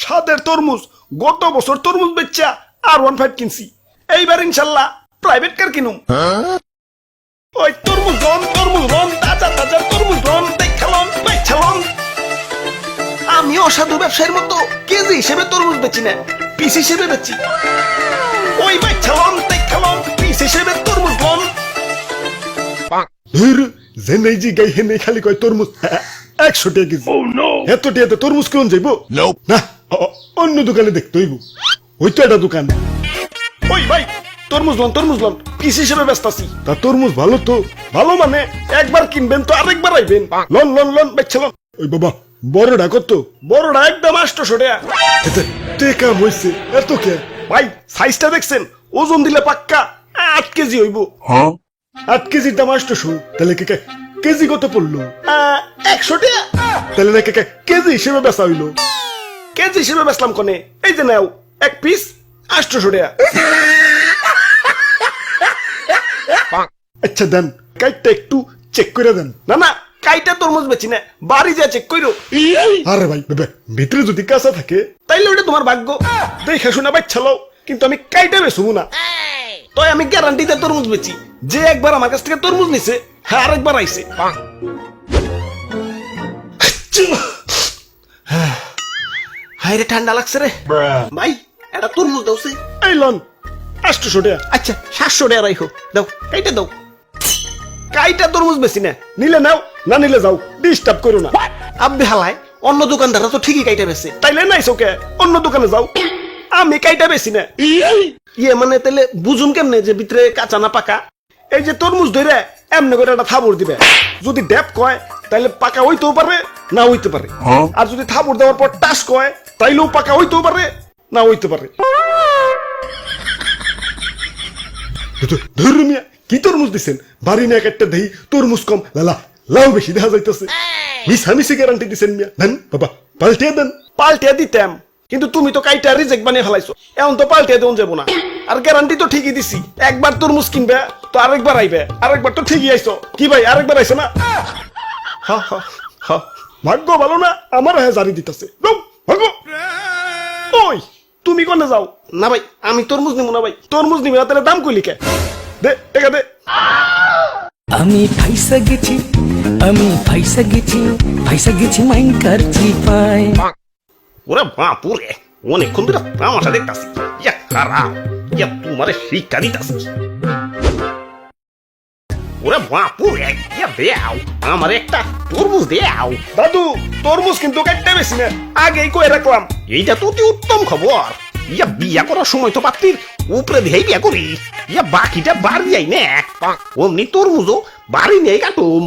স্বাদের তরমুজ, গত বছর তরমুজ বেচা R15 কিনছি, এইবার ইনশাল্লাহ প্রাইভেট কার কিনুম। ওই তরমুজ রন তাজা তাজা তরমুজ রন দেখলাম বেচলাম। আমি অসাধু ব্যবসায়ীর মতো কেজি হিসেবে তরমুজ বেচি না, পিস হিসেবে বেচি। ওই বেচলাম দেখলাম পিস হিসেবে তরমুজ রন। জেনেই জি গাই হেনে খালি কয় তরমুজ 100 টাকা কেজি। এত টাকাতে তরমুজ কোন যাইব না, অন্য দোকানে দেখতে হইব। ওই তো একটা দোকান। ওই ভাই তরমুজ লন পিস হিসেবে ব্যস্ত আছি। তা তরমুজ ভালো তো? ভালো মানে একবার কিনবেন তো আরেকবার আইবেন। লন বেচলাম। ওই বাবা বড়টা কত? বড়টা একদম 800 টাকা। টেকা হইছে এত কে? ভাই সাইজটা দেখছেন? ওজন দিলে পাক্কা 8 কেজি হইব। 8 কেজির দাম 800, তাহলে কেজি কত পড়লো? 100 টাকা। তাহলে না কেজি হিসেবে বেচা হইলো। কেজি হিসেবে বেচলাম কোনে? এই যে নাও এক পিস 800 টাকা। আচ্ছা দেন কাইটটা একটু চেক করে দেন। না কাইটা তরমুজ বেচি না, বাড়ি যা চেক কইরো। আরে ভাই ভিতরে যদি কাঁচা থাকে তাইলে ওটা তোমার ভাগ্য, দেখে শুনে বাচ্চালাও, কিন্তু আমি কাইটা বেচবো না। তাই আমি গ্যারান্টিতে তরমুজ বেচি। যে একবার আমার কাছ থেকে তরমুজ নিছে হ্যাঁ আরেকবার আইছে। হায় রে ঠান্ডা লাগছে রে ভাই, এটা তরমুজ দাওছে। এই লন 800 টাকা। আচ্ছা 700 টাকা রাখো, দাও কাইটা দাও। কাইটা তরমুজ বেশি না, নিলে নাও না নিলে যাও, ডিস্টার্ব করো না। আব্বে হালায় অন্য দোকানদাররা তো ঠিকই কাইটা বেছে, তাইলে নাই চোখে অন্য দোকানে যাও। আমি কাইটা বেশি না। ইয়ে মানে তাহলে বুঝুম কেমনে যে ভিতরে কাঁচা না পাকা? এই যে তরমুজ ধরে এমনি করে একটা থাবড় দিবে, যদি ড্যাপ কয় তাইলে পাকা হইতেও পারে না হইতে পারে, আর যদি থাবড় দেওয়ার পর টাস কয় তাইলেও পাকা হইতেও পারে না হইতে পারে। ধর্মিয়া কি তরমুজ দিচ্ছেন? বাড়ি না একটা দেই তরমুজ কম লাউ বেশি দেখা যাইতেছে। মিশামিশি গ্যারান্টি দিচ্ছেন মিয়া। দেন বাবা পাল্টিয়ে দেন। পাল্টিয়ে দিতাম, কিন্তু তুমি তো কাইটা রিজেক্ট বানিয়ে ফেলাইছো, এখন তো পাল্টিয়ে দেন যাবো না। আর গ্যারান্টি তো ঠিকই দিছি, একবার তরমুজ কিনবে তো আরেকবার আইবে, আরেকবার তো ঠিকই আইছো। কি ভাই আরেকবার আইছো না? ভাগ্য ভালো না আমার হ্যাঁ জারি দিতেছে। ওই তুমি কোনে যাও? না ভাই আমি তরমুজ নিব না। ভাই তরমুজ নিবি না তাহলে দাম কইলি কে? দে টাকা দে। আমি ফাইসা গেছি মাইন কারছি পাই। ওরে বাপুরে অনেকক্ষণ ধরে তামাশা দেখতাছি। ইয়া খারাপ, ইয়া তোমারে শিক্ষা দিতাছি। ওরে বাপুরে ইয়া দেও আমার একটা তরমুজ দেও। দাদু তরমুজ কিন্তু কাটতে বেশি না, আগেই কই রাখলাম। এইটা তো অতি উত্তম খবর। ইয়া বিয়া করার সময় তো পাত্রীর উপরে দিয়েই বিয়া করি, ইয়া বাকিটা বাড়ি যাই না, অমনি তরমুজও বাড়ি নিয়ে কাটুম।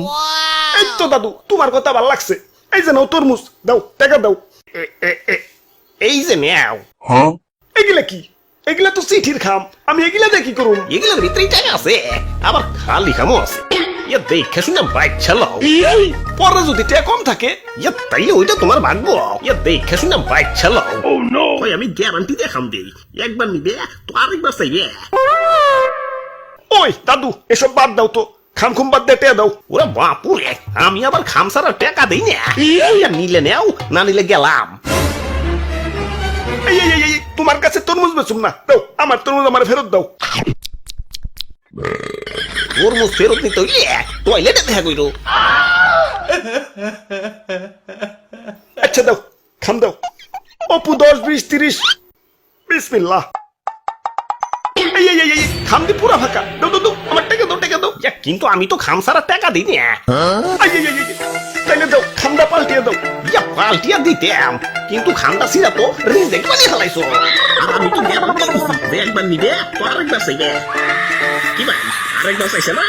এই তো দাদু তোমার কথা ভালো লাগছে। এই যে নাও তরমুজ, দাও টাকা দাও। এই যে নেও। এগুলা কি? এগুলা তো চিঠির খাম, আমি এগুলা দিয়ে কি করুম? এগুলার ভিতরেই টাকা আছে, আবার খালি খামও আছে। ইয়া দেখে শুনে বাইক চালাও, পরে যদি টাকা কম থাকে ইয়া তাইলে ওইটা তোমার ভাগ্য। ইয়া দেখে শুনে বাইক চালাও। ওই আমি গ্যারান্টি দেখাম দেই, একবার নিবে তো আরেকবার চাইবে। ওই দাদু এসব বাদ দাও তো, খাম খুম বাদ দিয়ে টাকা দাও। ওরে বাপুরে আমি আবার খাম ছাড়া টাকা দেই না। নিলে নেও না নিলে গেলাম। তোমার কাছে তরমুজ বেচুম না, দাও আমার তরমুজ আমার ফেরত দাও। তরমুজ ফেরত নিতে হইলে টয়লেটে দেখা কইরো। আচ্ছা দাও খাম দাও। অপু 10 20 30 বিসমিল্লাহ। খাম দি পুরা ফাঁকা, দাও আমার টাকা দাও টাকা দাও। কিন্তু আমি তো খাম ছাড়া টাকা দিই না। তাইলে দাও খামটা পাল্টিয়ে দাও। ইয়া পাল্টিয়ে দিতাম, কিন্তু খামটা ছিঁড়া তো রিজেক্ট বানিয়ে ফেলাইছো। আমি তো একবার নিবে তো আরেকবার চাইবে। কি ভাই আরেকবার চাইছে না?